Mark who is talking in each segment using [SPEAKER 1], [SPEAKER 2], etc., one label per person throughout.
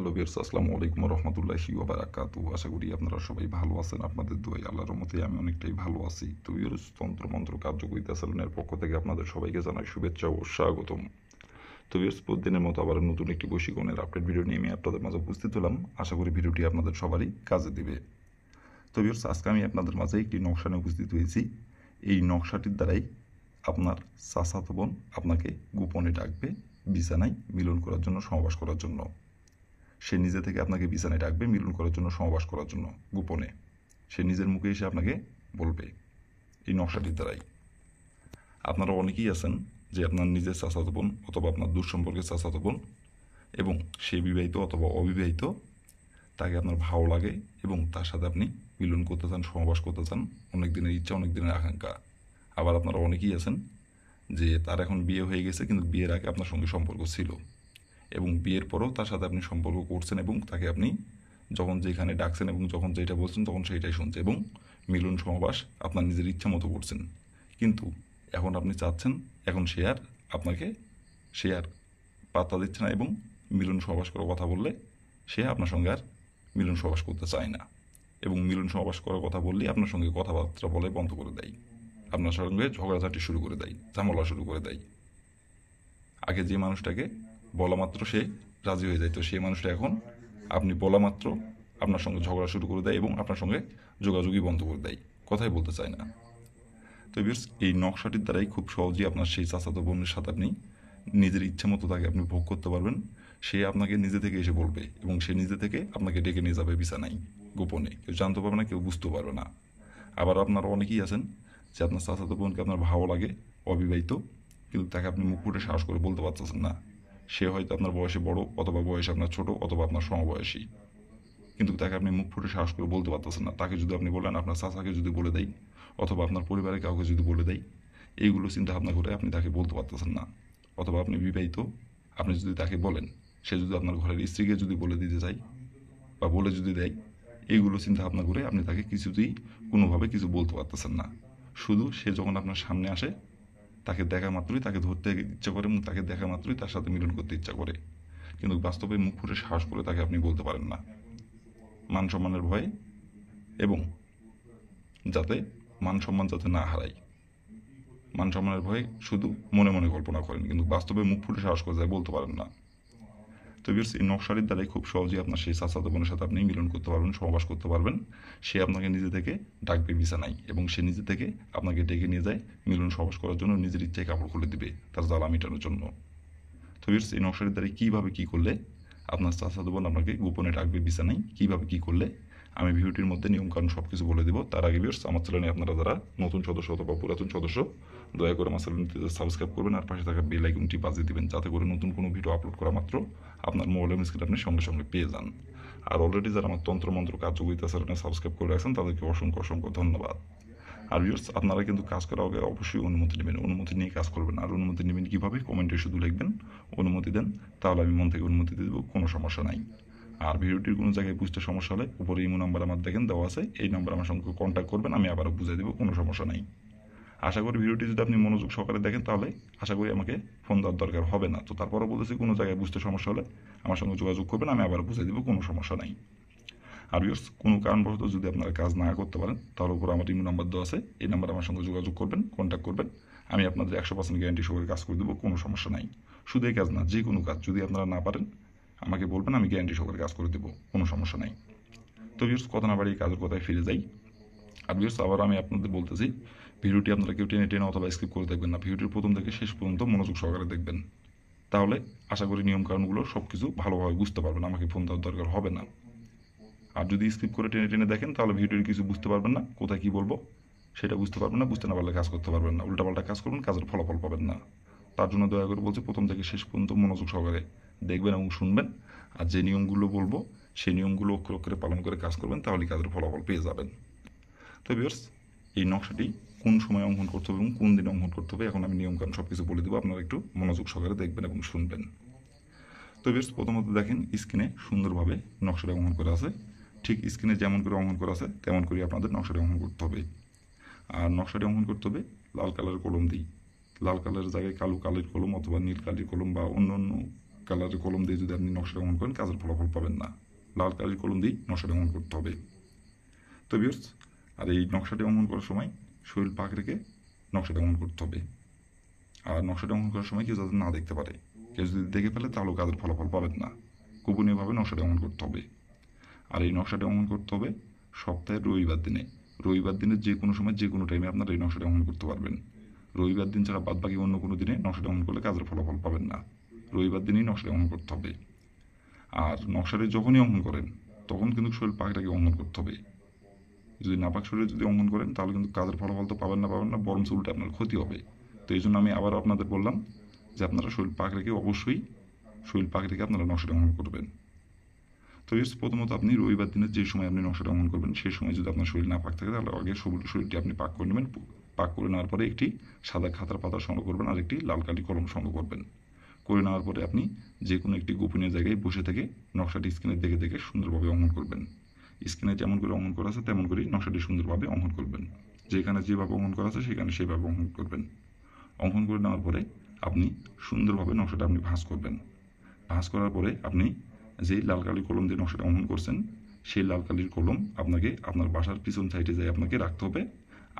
[SPEAKER 1] Hello viewers, আসসালামু আলাইকুম ওয়া রাহমাতুল্লাহি ওয়া বারাকাতুহু। আশা করি আপনারা সবাই ভালো আছেন। আপনাদের দোয়ায় আল্লাহর রহমতে আমি অনেকটাই ভালো আছি। তো ভিউয়ার্স, তন্ত্রমন্ত্র কার্যকরিতা সেলুনের পক্ষ থেকে আপনাদের সবাইকে জানাই শুভেচ্ছা ও স্বাগতম। তো ভিউয়ার্স, প্রতিদিনের মতো আবার নতুন একটি বশীকরণের আপডেট ভিডিও নিয়ে আমি আপনাদের মাঝে উপস্থিত হলাম। আশা করি ভিডিওটি আপনাদের সবারই কাজে দিবে। তো ভিউয়ার্স, আজকে আমি আপনাদের মাঝে একটি নকশা নিয়ে উপস্থিত হয়েছি। এই নকশাটির দ্বারাই আপনার চাচাতো বোন আপনাকে গোপনে ডাকবে বিছানায় মিলন করার জন্য, সহবাস করার জন্য। সে নিজে থেকে আপনাকে বিছানায় ডাকবে মিলন করার জন্য, সহবাস করার জন্য গোপনে। সে নিজের মুখে এসে আপনাকে বলবে এই নকশাটির দ্বারাই। আপনারা অনেকেই আছেন যে আপনার নিজের চাচাতো বোন অথবা আপনার দূর সম্পর্কের চাচাতো বোন এবং সে বিবাহিত অথবা অবিবাহিত, তাকে আপনার ভালো লাগে এবং তার সাথে আপনি মিলন করতে চান, সহবাস করতে চান, অনেক দিনের ইচ্ছা, অনেক দিনের আকাঙ্ক্ষা। আবার আপনারা অনেকেই আছেন যে তার এখন বিয়ে হয়ে গেছে কিন্তু বিয়ের আগে আপনার সঙ্গে সম্পর্ক ছিল এবং বিয়ের পরও তার সাথে আপনি সম্পর্ক করছেন এবং তাকে আপনি যখন যেখানে ডাকছেন এবং যখন যেটা বলছেন তখন সেইটাই শুনছে এবং মিলন সহবাস আপনার নিজের ইচ্ছা মতো করছেন। কিন্তু এখন আপনি চাচ্ছেন, এখন সে আর পাত্তা দিচ্ছে না এবং মিলন সহবাস করার কথা বললে সে আপনার সঙ্গে আর মিলন সহবাস করতে চায় না এবং মিলন সহবাস করার কথা বললেই আপনার সঙ্গে কথাবার্তা বলে বন্ধ করে দেয়, আপনার সঙ্গে ঝগড়াঝাটি শুরু করে দেয়, ঝামেলা শুরু করে দেয়। আগে যে মানুষটাকে বলা মাত্র সে রাজি হয়ে যায়, তো সেই মানুষটা এখন আপনি বলা মাত্র আপনার সঙ্গে ঝগড়া শুরু করে দেয় এবং আপনার সঙ্গে যোগাযোগই বন্ধ করে দেয়, কথাই বলতে চায় না। তো ভিউয়ার্স, এই নকশাটির দ্বারাই খুব সহজেই আপনার সেই চাচাতো বোনের সাথে আপনি নিজের ইচ্ছা মতো তাকে আপনি ভোগ করতে পারবেন। সে আপনাকে নিজে থেকে এসে বলবে এবং সে নিজে থেকে আপনাকে ডেকে নিয়ে যাবে বিছানায় গোপনে। কেউ জানতে পারবে না, কেউ বুঝতেও পারবে না। আবার আপনারা অনেকেই আছেন যে আপনার চাচাতো বোনকে আপনার ভালো লাগে, অবিবাহিত, কিন্তু তাকে আপনি মুখ ফুটে সাহস করে বলতে পারতেছেন না। সে হয়তো আপনার বয়সে বড় অথবা বয়সে আপনার ছোট অথবা আপনার সমবয়সী, কিন্তু তাকে আপনি মুখ ফুটে সাহস করে বলতে পারতেছেন না। তাকে যদি আপনি বলেন, আপনার চাচাকে যদি বলে দেয় অথবা আপনার পরিবারের কাউকে যদি বলে দেয়, এইগুলো চিন্তা ভাবনা করে আপনি তাকে বলতে পারতেছেন না। অথবা আপনি বিবাহিত, আপনি যদি তাকে বলেন, সে যদি আপনার ঘরের স্ত্রীকে যদি বলে দিতে চায় বা বলে যদি দেয়, এইগুলো চিন্তা ভাবনা করে আপনি তাকে কিছুতেই কোনোভাবে কিছু বলতে পারতেছেন না। শুধু সে যখন আপনার সামনে আসে, তাকে দেখা মাত্রই তাকে ধরতে ইচ্ছা করে এবং তাকে দেখা মাত্রই তার সাথে মিলন করতে ইচ্ছা করে, কিন্তু বাস্তবে মুখ ফুটে সাহস করে তাকে আপনি বলতে পারেন না, মান সম্মানের ভয়ে এবং যাতে মান সম্মান যাতে না হারায়, মান সম্মানের ভয়ে শুধু মনে মনে কল্পনা করেন, কিন্তু বাস্তবে মুখ ফুটে সাহস করে যায় বলতে পারেন না। তো ভিউয়ার্স, এই নকশাটির দ্বারাই খুব সহজেই আপনার সেই চাচাতো বোনের সাথে আপনি মিলন করতে পারবেন, সহবাস করতে পারবেন। সে আপনাকে নিজে থেকে ডাকবে বিছানায় এবং সে নিজে থেকে আপনাকে ডেকে নিয়ে যায় মিলন সহবাস করার জন্য, নিজের ইচ্ছায় কাপড় খুলে দিবে তার জ্বালা মেটানোর জন্য। তো ভিউয়ার্স, এই নকশাটির দ্বারা কীভাবে কী করলে আপনার চাচাতো বোন আপনাকে গোপনে ডাকবে বিছানায়, কীভাবে কী করলে আমি ভিডিওটির মধ্যে নিয়মকানুন সব কিছু বলে দেবো। তার আগে ভিউয়ার্স, আমার চ্যানেলে আপনারা যারা নতুন সদস্য অথবা পুরাতন সদস্য, দয়া করে আমার চ্যানেলটি সাবস্ক্রাইব করবেন আর পাশে থাকা বেল আইকনটি বাজিয়ে দিবেন, যাতে করে নতুন কোনো ভিডিও আপলোড করা মাত্র আপনার মোবাইলের স্ক্রিনে আপনি সঙ্গে সঙ্গে পেয়ে যান। আর অলরেডি যারা আমার তন্ত্রমন্ত্র কার্যকরিতা চ্যানেলে সাবস্ক্রাইব করে রাখছেন তাদেরকে অসংখ্য অসংখ্য ধন্যবাদ। আর ভিউয়ার্স, আপনারা কিন্তু কাজ করার আগে অবশ্যই অনুমতি নেবেন, অনুমতি নিয়ে কাজ করবেন। আর অনুমতি নেবেন কীভাবে? কমেন্টে শুধু লিখবেন অনুমতি দেন, তাহলে আমি মন থেকে অনুমতি দিয়ে দেবো, কোনো সমস্যা নাই। আর ভিডিওটির কোনো জায়গায় বুঝতে সমস্যা হলে উপরে ইমো নাম্বার আমার দেখেন দেওয়া আছে, এই নাম্বার আমার সঙ্গে কন্ট্যাক্ট করবেন, আমি আবারও বুঝিয়ে দেবো, কোনো সমস্যা নাই। আশা করি ভিডিওটি যদি আপনি মনোযোগ সহকারে দেখেন তাহলে আশা করি আমাকে ফোন দেওয়ার দরকার হবে না। তো তারপরও বলতেছি, কোনো জায়গায় বুঝতে সমস্যা হলে আমার সঙ্গে যোগাযোগ করবেন, আমি আবারও বুঝিয়ে দেবো, কোনো সমস্যা নাই। আর ভিউয়ার্স, কোনো কারণবশত যদি আপনারা কাজ না করতে পারেন তাহলে উপরে আমার ইমো নাম্বার দেওয়া আছে, এই নাম্বার আমার সঙ্গে যোগাযোগ করবেন, কন্ট্যাক্ট করবেন, আমি আপনাদের 100% গ্যারান্টি সহকারে কাজ করে দেবো, কোনো সমস্যা নাই। শুধু এই কাজ না, যে কোনো কাজ যদি আপনারা না পারেন আমাকে বলবেন, আমি গ্যারান্টি সহকারে কাজ করে দেবো, কোনো সমস্যা নাই। তো ভিউয়ার্স, কথা না বাড়িয়ে কাজের কথায় ফিরে যাই। আর ভিউয়ার্স, আবার আমি আপনাদের বলতেছি, ভিডিওটি আপনারা কেউ টেনে টেনে অথবা স্কিপ করে দেখবেন না, ভিডিওটির প্রথম থেকে শেষ পর্যন্ত মনোযোগ সহকারে দেখবেন, তাহলে আশা করি নিয়মকানুনগুলো সব কিছু ভালোভাবে বুঝতে পারবেন, আমাকে ফোন দেওয়ার দরকার হবে না। আর যদি স্কিপ করে টেনে টেনে দেখেন তাহলে ভিডিওর কিছু বুঝতে পারবেন না, কোথায় কী বলবো সেটা বুঝতে পারবেন না, বুঝতে না পারলে কাজ করতে পারবেন না, উল্টাপাল্টা কাজ করবেন, কাজের ফলাফল পাবেন না। তার জন্য দয়া করে বলছি, প্রথম থেকে শেষ পর্যন্ত মনোযোগ সহকারে দেখবেন এবং শুনবেন। আর যে নিয়মগুলো বলবো সেই নিয়মগুলো অক্ষরে অক্ষরে পালন করে কাজ করবেন, তাহলে কাজের ফলাফল পেয়ে যাবেন। তো ভিউয়ার্স, এই নকশাটি কোন সময় অঙ্কন করতে হবে এবং কোন দিনে অঙ্কন করতে হবে এখন আমি নিয়মকানুন সব কিছু বলে দেবো, আপনারা একটু মনোযোগ সহকারে দেখবেন এবং শুনবেন। তো ভিউয়ার্স, প্রথমত দেখেন স্ক্রিনে সুন্দরভাবে নকশাটা অঙ্কন করা আছে, ঠিক স্ক্রিনে যেমন করে অঙ্কন করা আছে তেমন করে আপনাদের নকশাটি অঙ্কন করতে হবে। আর নকশাটি অঙ্কন করতে হবে লাল কালারের কলম দিই, লাল কালারের জায়গায় কালো কালির কলম অথবা নীল কালির কলম বা অন্য অন্য কালারের কলম দিয়ে যদি আপনি নকশাটা অঙ্কন করেন কাজের ফলাফল পাবেন না। লাল কালারের কলম দিয়ে নকশাটা অঙ্কন করতে হবে। তো ভিউয়ার্স, আর এই নকশাটা অঙ্কন করার সময় শরীর পাক রেখে নকশাটা অঙ্কন করতে হবে। আর নকশাটা অঙ্কন করার সময় কেউ যাতে না দেখতে পারে, কেউ যদি দেখে ফেলে তাহলেও কাজের ফলাফল পাবেন না। গোপনীয়ভাবে নকশাটা অঙ্কন করতে হবে। আর এই নকশাটা অঙ্কন করতে হবে সপ্তাহের রবিবার দিনে। রবিবার দিনের যে কোনো সময় যে কোনো টাইমে আপনারা এই নকশাটা অঙ্কন করতে পারবেন। রবিবার দিন ছাড়া বাদ বাকি অন্য কোনো দিনে নকশাটা অঙ্কন করলে কাজের ফলাফল পাবেন না। রবিবার দিনেই নকশাটা অঙ্কন করতে হবে। আর নকশাটা যখনই অঙ্কন করেন তখন কিন্তু শরীর পাকটাকে অঙ্কন করতে হবে। যদি নাপাক শরীরে যদি অঙ্কন করেন তাহলে কিন্তু কাজের ফলাফল তো পাবেন না, বরঞ্চ উল্টে আপনার ক্ষতি হবে। তো এই জন্য আমি আবার আপনাদের বললাম যে আপনারা শরীর পাক রেখে অবশ্যই শরীর পাক রেখে আপনারা নকশাটা অঙ্কন করবেন। তো প্রথমত আপনি রবিবার দিনের যে সময় আপনি নকশাটা অঙ্কন করবেন সেই সময় যদি আপনার শরীর না পাক থাকে তাহলে আগে শরীরটি আপনি পাক করে নেবেন। পাক করে নেওয়ার পরে একটি সাদা খাতার পাতা সংগ্রহ করবেন আর একটি লাল কালি কলম সংগ্রহ করবেন। করে নেওয়ার পরে আপনি যে কোনো একটি গোপনীয় জায়গায় বসে থেকে নকশাটি স্ক্রিনে দেখে দেখে সুন্দরভাবে অঙ্কন করবেন। স্ক্রিনে যেমন করে অঙ্কন করা আছে তেমন করেই নকশাটি সুন্দরভাবে অঙ্কন করবেন। যেখানে যেভাবে অঙ্কন করা আছে সেখানে সেভাবে অঙ্কন করবেন। অঙ্কন করে নেওয়ার পরে আপনি সুন্দরভাবে নকশাটা আপনি ভাঁজ করবেন। ভাঁজ করার পরে আপনি যেই লাল কালি কলম দিয়ে নকশাটা অঙ্কন করছেন সেই লাল কালির কলম আপনাকে আপনার বাসার পিছন সাইডে যাই আপনাকে রাখতে হবে।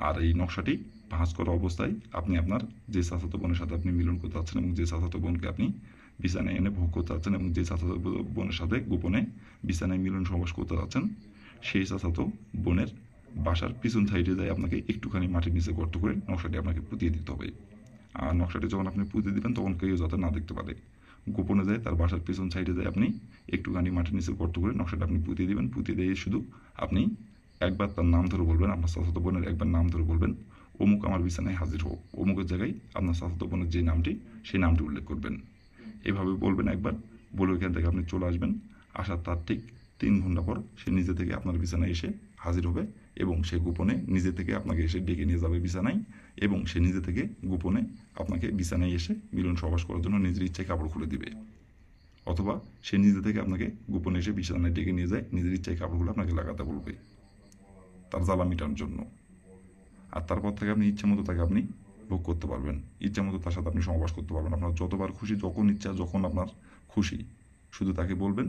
[SPEAKER 1] আর এই নকশাটি ভাঁজ করা অবস্থায় আপনি আপনার যে চাচাতো বোনের সাথে আপনি মিলন করতে চাচ্ছেন এবং যে চাচাতো বোনকে আপনি বিছানায় এনে ভোগ করতে চাচ্ছেন এবং যে চাচাতো বোনের সাথে গোপনে বিছানায় মিলন সহবাস করতে চাচ্ছেন সেই চাচাতো বোনের বাসার পিছন সাইডে যাই আপনাকে একটুখানি মাটির নিচে গর্ত করে নকশাটি আপনাকে পুঁতিয়ে দিতে হবে। আর নকশাটি যখন আপনি পুঁতে দিবেন তখন কেউ যাতে না দেখতে পারে, গোপনে যায় তার বাসার পেছন সাইডে যায় আপনি একটুখানি মাটির নিচে গর্ত করে নকশাটা আপনি পুঁতিয়ে দিবেন। পুঁতিয়ে দিয়ে শুধু আপনি একবার তার নাম ধরে বলবেন, আপনার চাচাতো বোনের একবার নাম ধরে বলবেন, অমুক আমার বিছানায় হাজির হোক। অমুকের জায়গায় আপনার চাচাতো বোনের যে নামটি সেই নামটি উল্লেখ করবেন। এভাবে বলবেন একবার, বলে ওইখান থেকে আপনি চলে আসবেন। আসার তার ঠিক 3 ঘন্টা পর সে নিজে থেকে আপনার বিছানায় এসে হাজির হবে এবং সে গোপনে নিজে থেকে আপনাকে এসে ডেকে নিয়ে যাবে বিছানায় এবং সে নিজে থেকে গোপনে আপনাকে বিছানায় এসে মিলন সহবাস করার জন্য নিজের ইচ্ছায় কাপড় খুলে দিবে। অথবা সে নিজে থেকে আপনাকে গোপনে এসে বিছানায় ডেকে নিয়ে যায়, নিজের ইচ্ছায় কাপড়গুলো আপনাকে লাগাতে বলবে তার জ্বালা মেটানোর জন্য। আর তারপর থেকে আপনি ইচ্ছা মতো তাকে আপনি ভোগ করতে পারবেন, ইচ্ছা মতো তার সাথে আপনি সহবাস করতে পারবেন। আপনার যতবার খুশি, যখন ইচ্ছা, যখন আপনার খুশি শুধু তাকে বলবেন,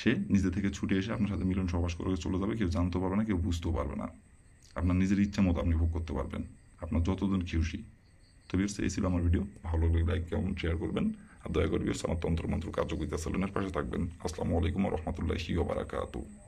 [SPEAKER 1] সে নিজে থেকে ছুটে এসে আপনার সাথে মিলন সহবাস করে চলে যাবে। কেউ জানতেও পারবে না, কেউ বুঝতেও পারবে না। আপনার নিজের ইচ্ছা মতো আপনি ভোগ করতে পারবেন, আপনার যতদিন খুশি। তো ভিউয়ার্স, এই ছিল আমার ভিডিও। ভালো লাগলে লাইক কমেন্ট শেয়ার করবেন। আর দয়া করে ভিউয়ার্স আমার তন্ত্রমন্ত্র কার্যকরিতা চ্যানেলের পাশে থাকবেন। আসসালামু আলাইকুম ওয়া রাহমাতুল্লাহি ওয়া বারাকাতুহু।